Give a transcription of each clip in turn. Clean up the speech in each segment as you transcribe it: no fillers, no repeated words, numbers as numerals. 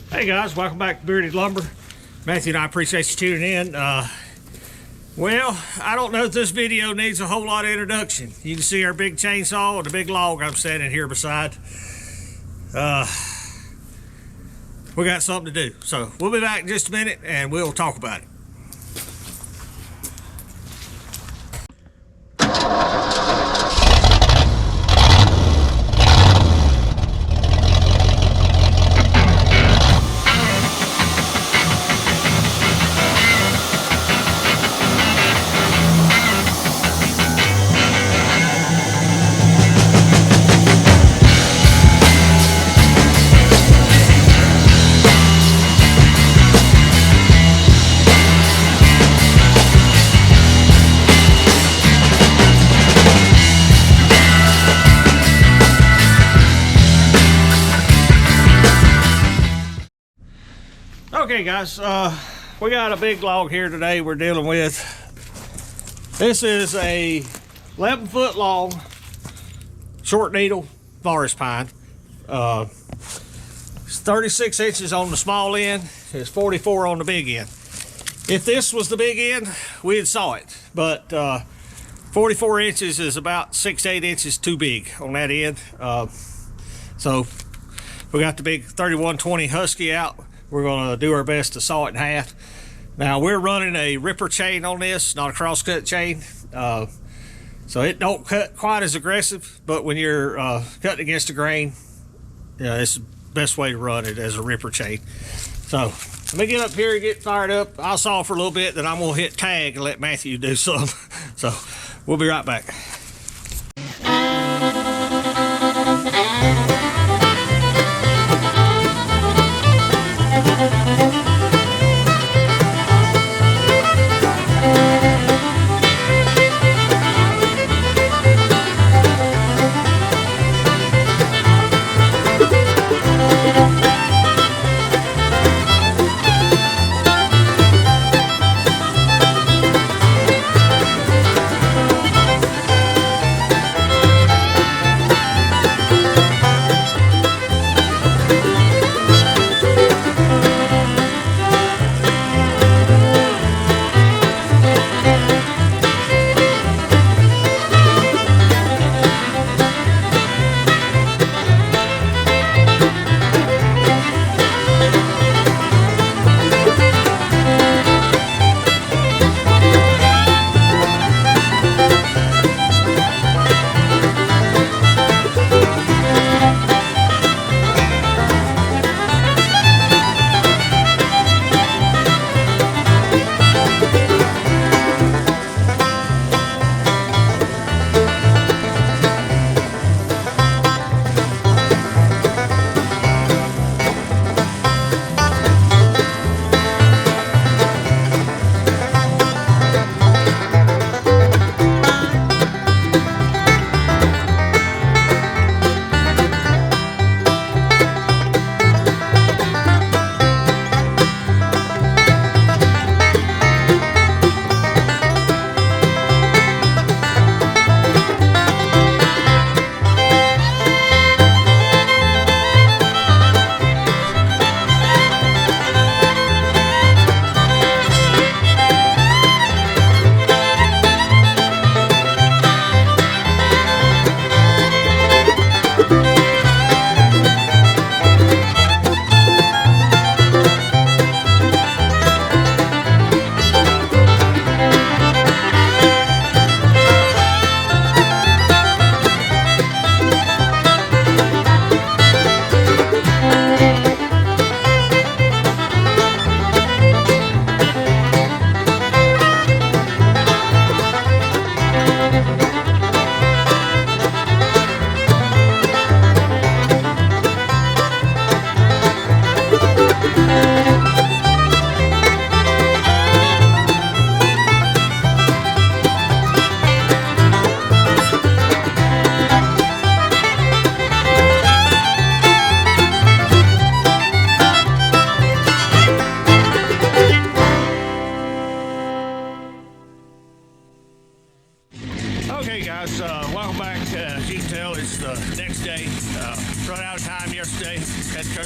Hey guys, welcome back to Bearded Lumber. Matthew and I appreciate you tuning in. Well, I don't know if this video needs a whole lot of introduction. You can see our big chainsaw and the big log I'm standing here beside. We got something to do. So we'll be back in just a minute and we'll talk about it. Okay guys, we got a big log here today we're dealing with. This is a 11-foot long short needle forest pine. It's 36 inches on the small end, it's 44 on the big end. If this was the big end, we'd saw it, but 44 inches is about 6 to 8 inches too big on that end. So we got the big 3120 Husky out. We're going to do our best to saw it in half. Now we're running a ripper chain on this, not a crosscut chain. So it don't cut quite as aggressive, but when you're cutting against the grain, it's the best way to run it as a ripper chain. So let me get up here and get fired up. I'll saw for a little bit, then I'm going to hit tag and let Matthew do some. So we'll be right back.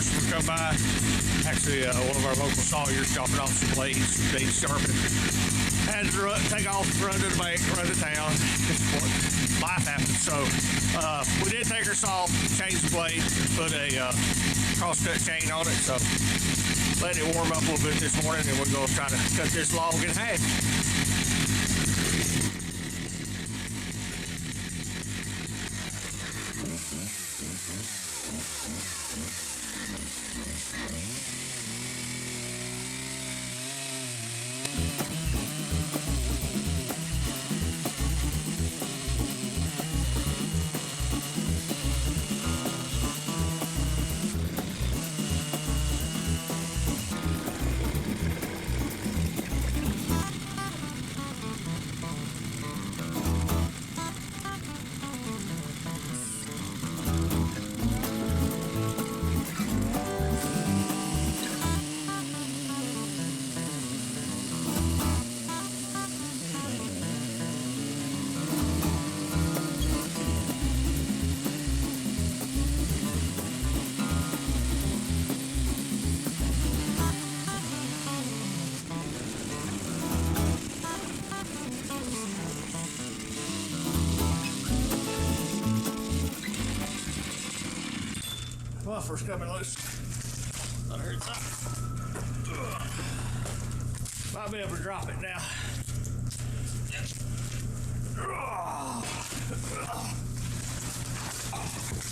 customer come by. Actually, one of our local sawyers chopping off some blades, being sharpened. Had to take off, run to the bank, run to town. Life happens. So we did take her saw, change the blade, put a cross-cut chain on it. So let it warm up a little bit this morning, and we're going to try to cut this log in half. Buffer's coming loose. I heard that. Might be able to drop it now.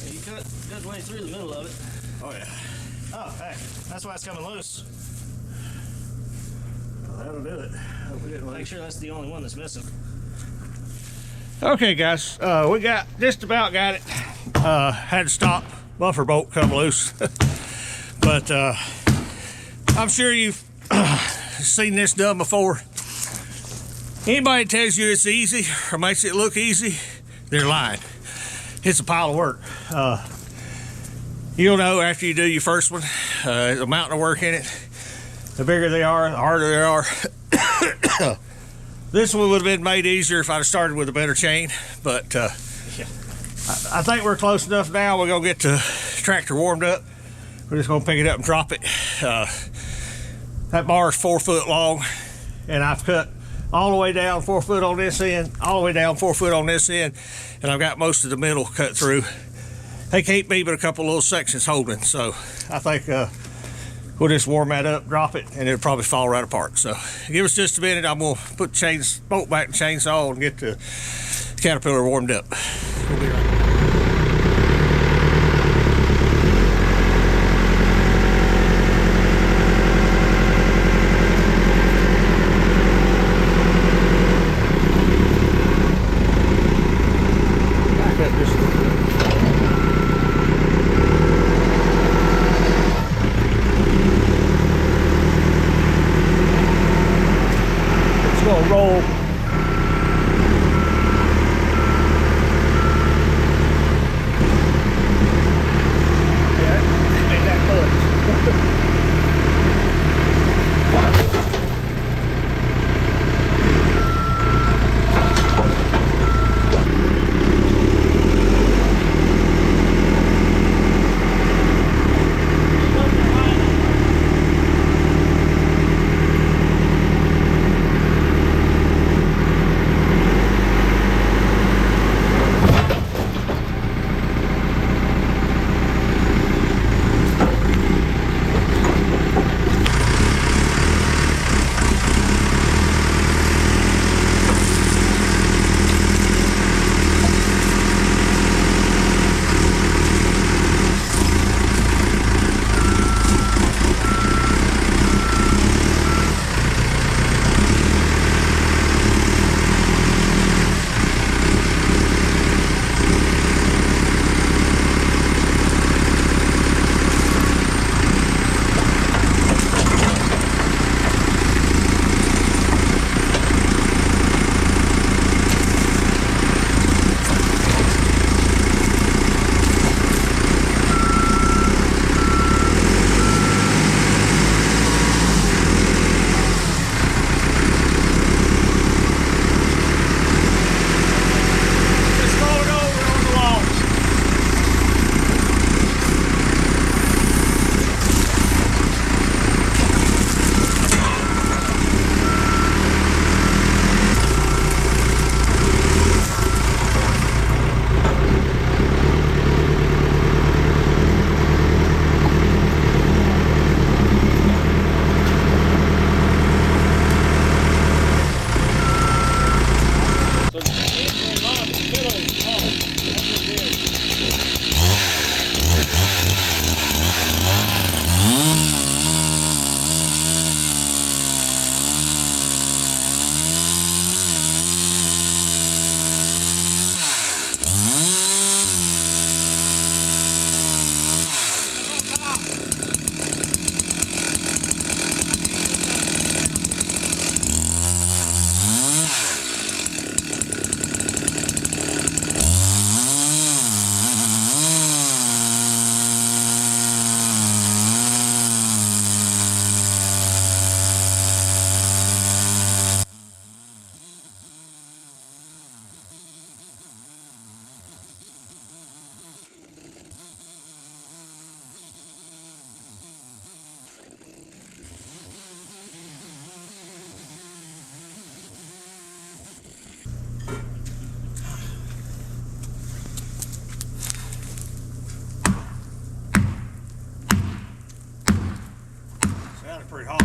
Yeah, you cut good way through the middle of it. Oh yeah. Oh, hey, that's why it's coming loose. Well, that'll do it. Hope we didn't Make sure that's the only one that's missing. Okay, guys, we just about got it. Had to stop. Buffer bolt come loose. But I'm sure you've seen this done before. Anybody tells you it's easy or makes it look easy, they're lying. It's a pile of work. You'll know after you do your first one, the amount of work in it. The bigger they are, the harder they are. This one would have been made easier if I'd have started with a better chain, but I think we're close enough now. We're gonna get the tractor warmed up. We're just gonna pick it up and drop it. That bar is 4 foot long, and I've cut all the way down 4 foot on this end, all the way down 4 foot on this end, and I've got most of the middle cut through. They can't be but a couple little sections holding, so I think we'll just warm that up, drop it, and it'll probably fall right apart. So give us just a minute. I'm gonna put the bolt back in the chainsaw and get the Caterpillar warmed up. We'll be right back. Roll. pretty hot. I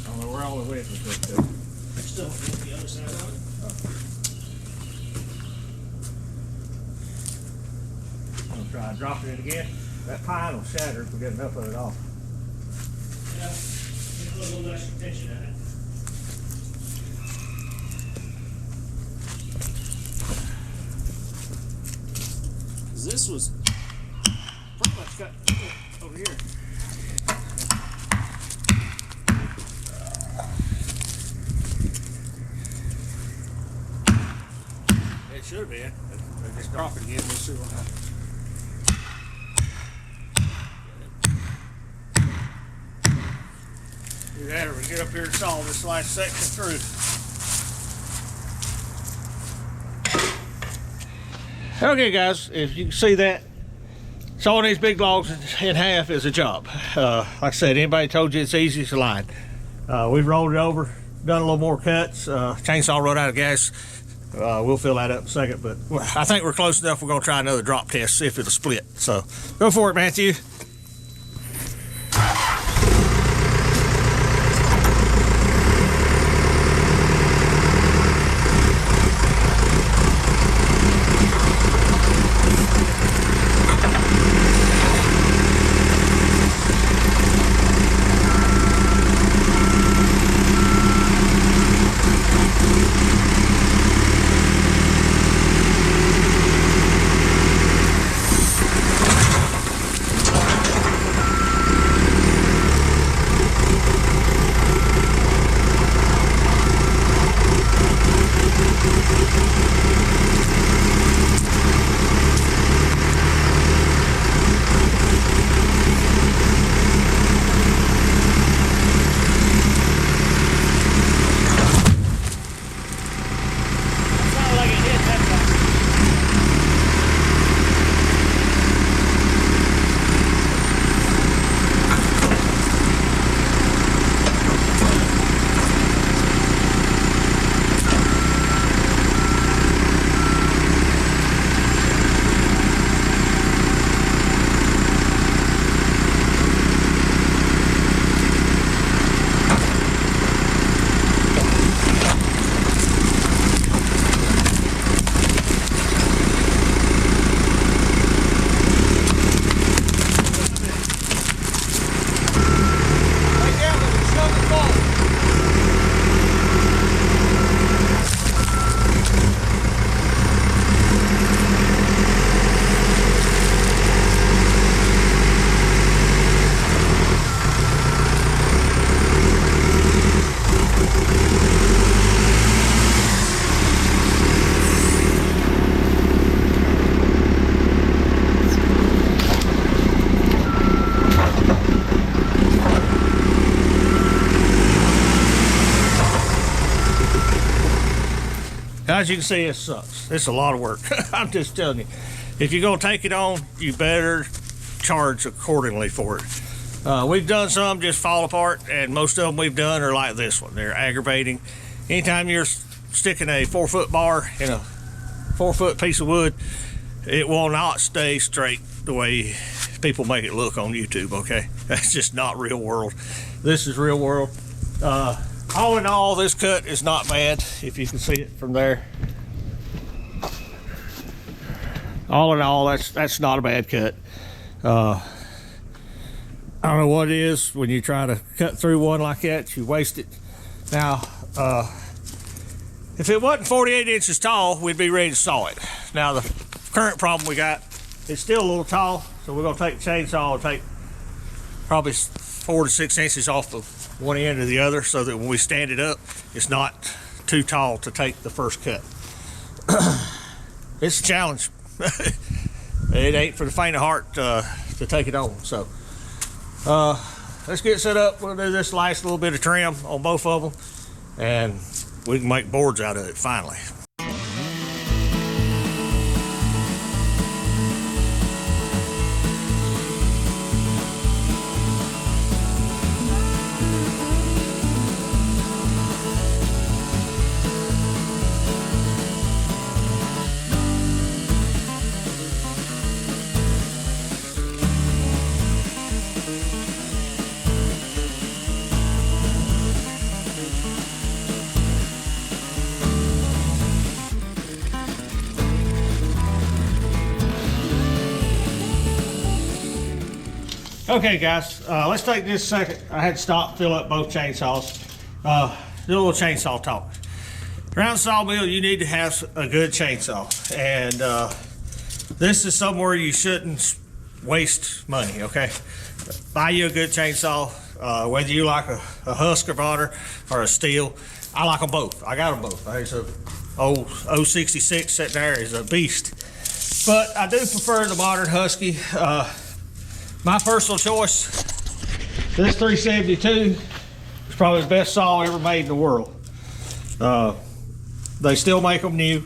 don't know where all the way was going to. Still on the other side of it. I'm gonna try dropping it again. That pine will shatter if we get enough of it off. Yeah, put a little extra tension in it. This was pretty much got over here. It should have been. Just drop it again. We'll see what happens. Do that, or we get up here and saw this last section through. Okay, guys, if you can see that, sawing these big logs in half is a job. Like I said, anybody told you it's easy, it's a lie. We've rolled it over, done a little more cuts. Chainsaw run out of gas. We'll fill that up in a second, but I think we're close enough. We're going to try another drop test, see if it'll split. So go for it, Matthew. As you can see, it sucks. It's a lot of work. I'm just telling you. If you're going to take it on, you better charge accordingly for it. We've done some just fall apart, and most of them we've done are like this one. They're aggravating. Anytime you're sticking a 4-foot bar in a 4-foot piece of wood, it will not stay straight the way people make it look on YouTube, okay? That's just not real world. This is real world. All in all, this cut is not bad, if you can see it from there. All in all, that's not a bad cut. I don't know what it is when you try to cut through one like that, you waste it. Now, if it wasn't 48 inches tall, we'd be ready to saw it. Now, the current problem we got, it's still a little tall, so we're gonna take the chainsaw and take probably 4 to 6 inches off the one end or the other, so that when we stand it up, it's not too tall to take the first cut. It's a challenge. It ain't for the faint of heart to take it on. So let's get set up. We'll do this last little bit of trim on both of them, and we can make boards out of it finally. Okay, guys, let's take this second. I had to stop, fill up both chainsaws. Do a little chainsaw talk. Around the sawmill, you need to have a good chainsaw, and this is somewhere you shouldn't waste money. Okay, buy you a good chainsaw, whether you like a Husky or a steel. I like them both. I got them both. There's a old 066 sitting there is a beast, but I do prefer the modern Husky. My personal choice, this 372 is probably the best saw ever made in the world. They still make them new.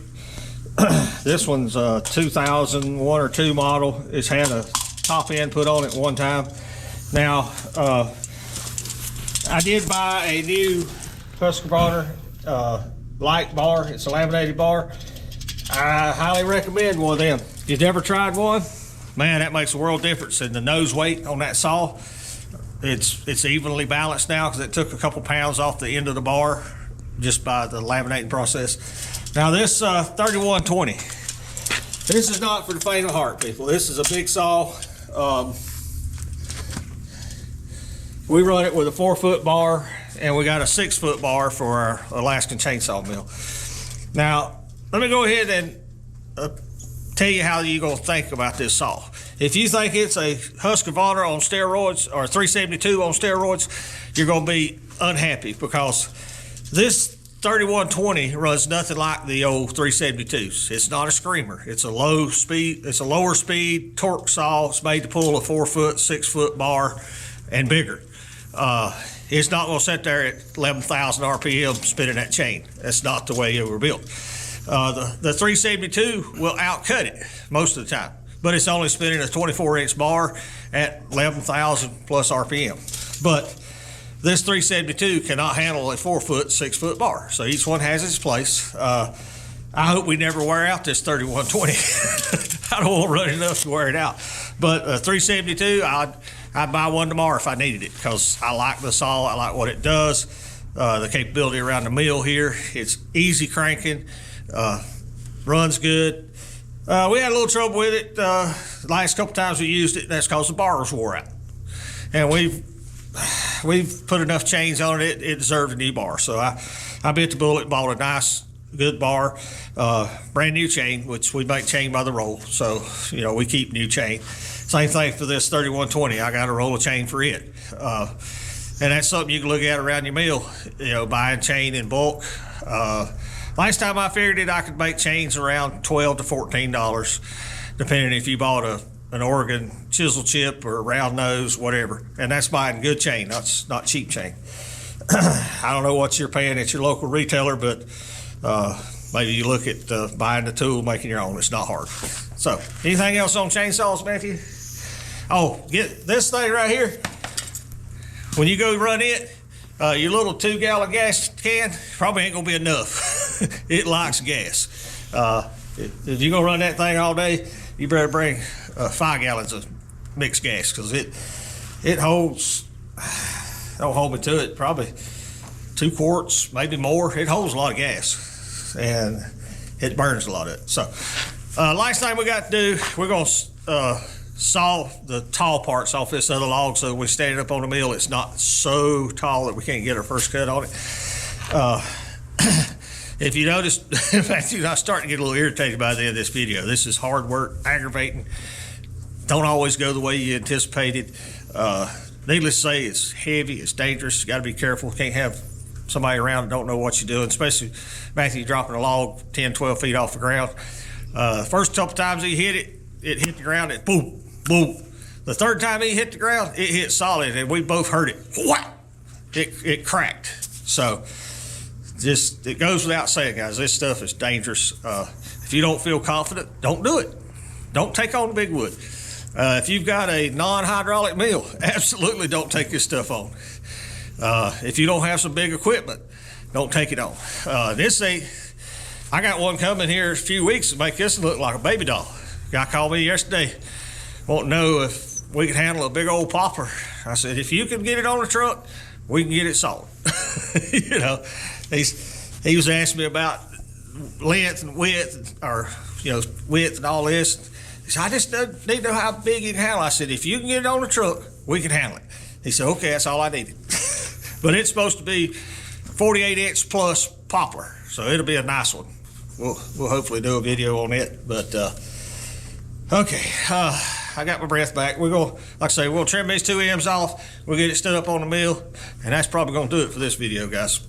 This one's a 2001 or 2 model. It's had a top end put on it one time. Now, I did buy a new Husky light bar. It's a laminated bar. I highly recommend one of them. If you've never tried one, man, that makes a world difference in the nose weight on that saw. It's evenly balanced now because it took a couple pounds off the end of the bar just by the laminating process. Now this 3120, this is not for the faint of heart, people. This is a big saw. We run it with a 4-foot bar, and we got a 6-foot bar for our Alaskan chainsaw mill. Now, let me go ahead and tell you how you're gonna think about this saw. If you think it's a Husky on steroids or 372 on steroids, you're gonna be unhappy because this 3120 runs nothing like the old 372s. It's not a screamer. It's a low speed, it's a lower speed torque saw. It's made to pull a 4-foot, 6-foot bar and bigger. It's not gonna sit there at 11,000 RPM spinning that chain. That's not the way it were built. The 372 will outcut it most of the time, but it's only spinning a 24-inch bar at 11,000 plus RPM. But this 372 cannot handle a 4-foot, 6-foot bar. So each one has its place. I hope we never wear out this 3120. I don't want to run enough to wear it out. But 372, I'd buy one tomorrow if I needed it because I like the saw. I like what it does. The capability around the mill here. It's easy cranking. Runs good. We had a little trouble with it the last couple times we used it. That's because the bars wore out, and we've put enough chains on it. It deserved a new bar. So I bit the bullet, bought a nice, good bar, brand new chain, which we make chain by the roll. So we keep new chain. Same thing for this 3120. I got a roll of chain for it, and that's something you can look at around your mill. Buying chain in bulk. Last time I figured it, I could make chains around $12 to $14, depending if you bought an Oregon chisel chip or a round nose, whatever. And that's buying good chain, not cheap chain. I don't know what you're paying at your local retailer, but maybe you look at buying the tool, making your own. It's not hard. So, anything else on chainsaws, Matthew? Oh, get this thing right here. When you go run it, your little 2-gallon gas can probably ain't gonna be enough. It likes gas. If you're gonna run that thing all day, you better bring 5 gallons of mixed gas because it holds. Don't hold me to it. Probably 2 quarts, maybe more. It holds a lot of gas, and it burns a lot of it. So, last thing we got to do, we're gonna saw the tall parts off this other log so we stand it up on the mill, it's not so tall that we can't get our first cut on it. If you notice, in fact, I'm starting to get a little irritated by the end of this video. This is hard work, aggravating, don't always go the way you anticipated. Needless to say, it's heavy, it's dangerous, you got to be careful. Can't have somebody around that don't know what you're doing, especially Matthew dropping a log 10, 12 feet off the ground. First couple times he hit it, it hit the ground, it boom, boom. The third time he hit the ground, it hit solid, and we both heard it. Whack! It cracked. So, it goes without saying, guys, this stuff is dangerous. If you don't feel confident, don't do it. Don't take on the big wood. If you've got a non-hydraulic mill, absolutely don't take this stuff on. If you don't have some big equipment, don't take it on. I got one coming here in a few weeks to make this look like a baby doll. Guy called me yesterday, wanting to know if we could handle a big old popper. I said, if you can get it on the truck, we can get it sold. He was asking me about length and width, or width and all this. He said, I just need to know how big you can handle. I said, if you can get it on the truck, we can handle it. He said, okay, that's all I needed. But it's supposed to be 48-inch plus poplar, so it'll be a nice one. We'll hopefully do a video on it, but okay, I got my breath back. We're gonna, like I say, we'll trim these two ends off, we'll get it stood up on the mill, and that's probably gonna do it for this video, guys.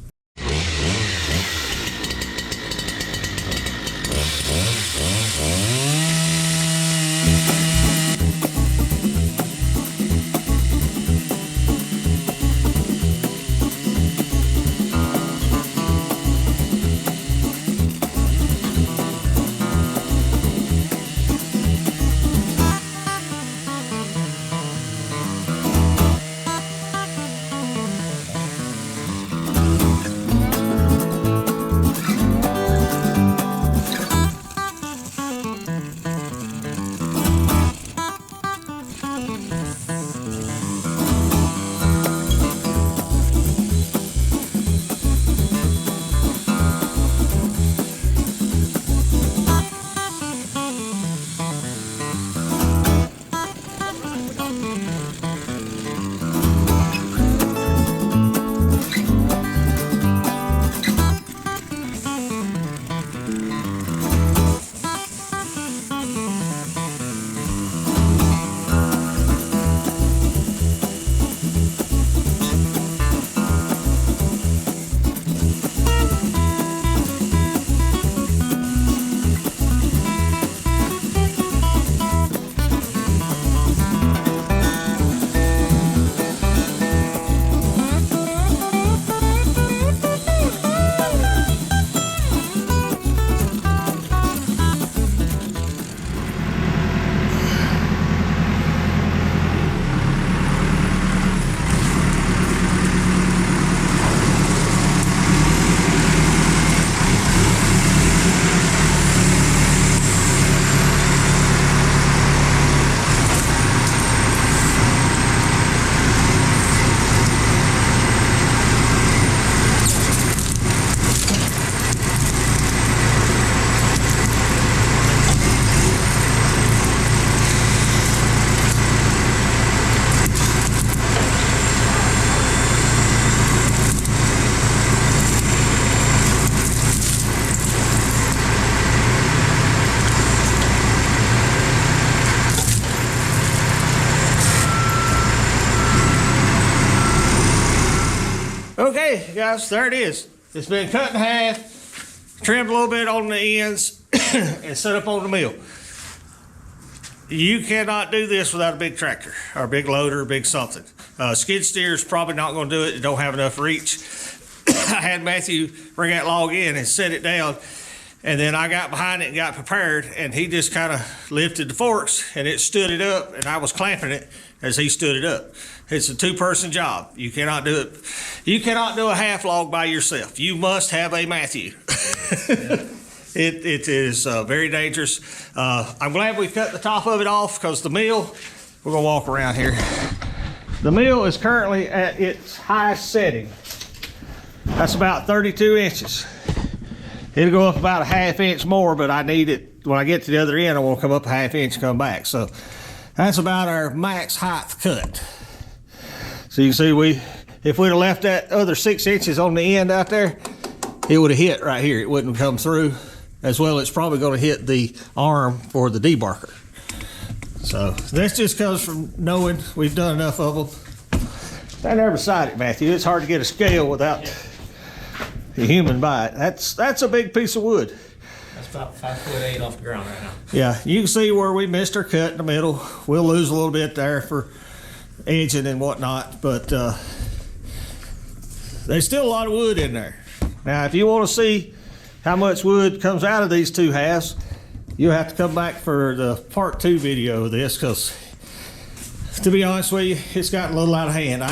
Okay, guys, there it is. It's been cut in half, trimmed a little bit on the ends, and set up on the mill. You cannot do this without a big tractor, or a big loader, or a big something. Skid steer is probably not going to do it. It don't have enough reach. I had Matthew bring that log in and set it down, and then I got behind it and got prepared, and he just kind of lifted the forks, and it stood it up, and I was clamping it as he stood it up. It's a two-person job. You cannot do it. You cannot do a half log by yourself. You must have a Matthew. Yeah. It is very dangerous. I'm glad we cut the top of it off because the mill, we're gonna walk around here. The mill is currently at its highest setting. That's about 32 inches. It'll go up about a half inch more, but I need it, when I get to the other end, I want to come up a half inch and come back. So that's about our max height cut. So you can see if we'd have left that other 6 inches on the end out there, it would have hit right here. It wouldn't have come through. As well, it's probably going to hit the arm for the debarker. So this just comes from knowing we've done enough of them. Stand there beside it, Matthew. It's hard to get a scale without a human by it. That's a big piece of wood. That's about 5'8" off the ground right now. Yeah, you can see where we missed our cut in the middle. We'll lose a little bit there for edging and whatnot, but there's still a lot of wood in there. Now, if you want to see how much wood comes out of these two halves, you'll have to come back for the part 2 video of this, because to be honest with you, it's gotten a little out of hand.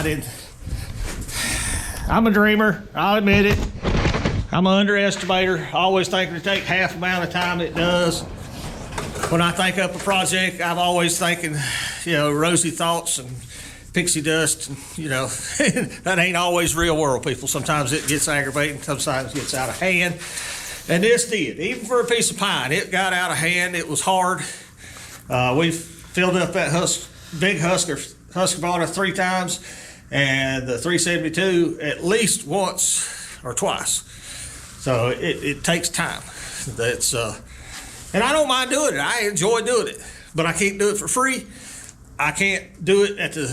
I'm a dreamer, I'll admit it. I'm an underestimator. I always think it'll take half the amount of time it does. When I think up a project, I'm always thinking, rosy thoughts and pixie dust, and, that ain't always real world, people. Sometimes it gets aggravating, sometimes it gets out of hand. And this did. Even for a piece of pine, it got out of hand. It was hard. We filled up that big Husky Husqvarna 3 times, and the 372 at least once or twice. So it takes time. That's and I don't mind doing it. I enjoy doing it, but I can't do it for free. I can't do it at the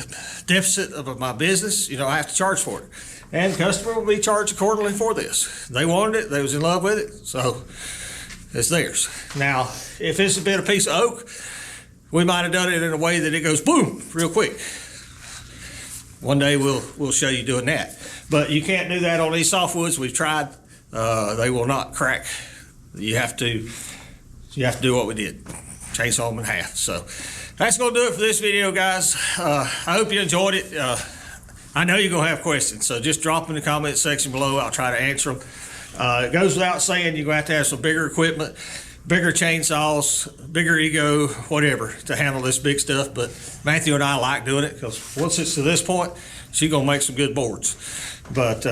deficit of my business. You know, I have to charge for it, and the customer will be charged accordingly for this. They wanted it. They was in love with it, so it's theirs. Now, if this had been a piece of oak, we might have done it in a way that it goes boom real quick. One day we'll show you doing that, but you can't do that on these softwoods. We've tried. They will not crack. You have to do what we did, chainsaw them in half. So that's gonna do it for this video, guys. I hope you enjoyed it. I know you're gonna have questions, so just drop them in the comment section below. I'll try to answer them. It goes without saying you're gonna have some bigger equipment, bigger chainsaws, bigger ego, whatever, to handle this big stuff. But Matthew and I like doing it because once it's to this point, she's gonna make some good boards. But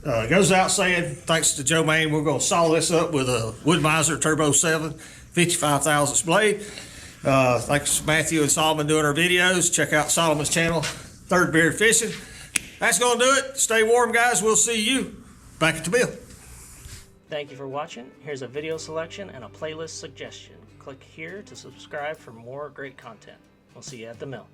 it goes without saying, thanks to Joe Main, we're gonna saw this up with a Wood-Mizer Turbo 7 55 thousandths blade. Thanks to Matthew and Solomon doing our videos. Check out Solomon's channel, Third Beard Fishing. That's gonna do it. Stay warm, guys. We'll see you back at the mill. Thank you for watching. Here's a video selection and a playlist suggestion. Click here to subscribe for more great content. We'll see you at the mill.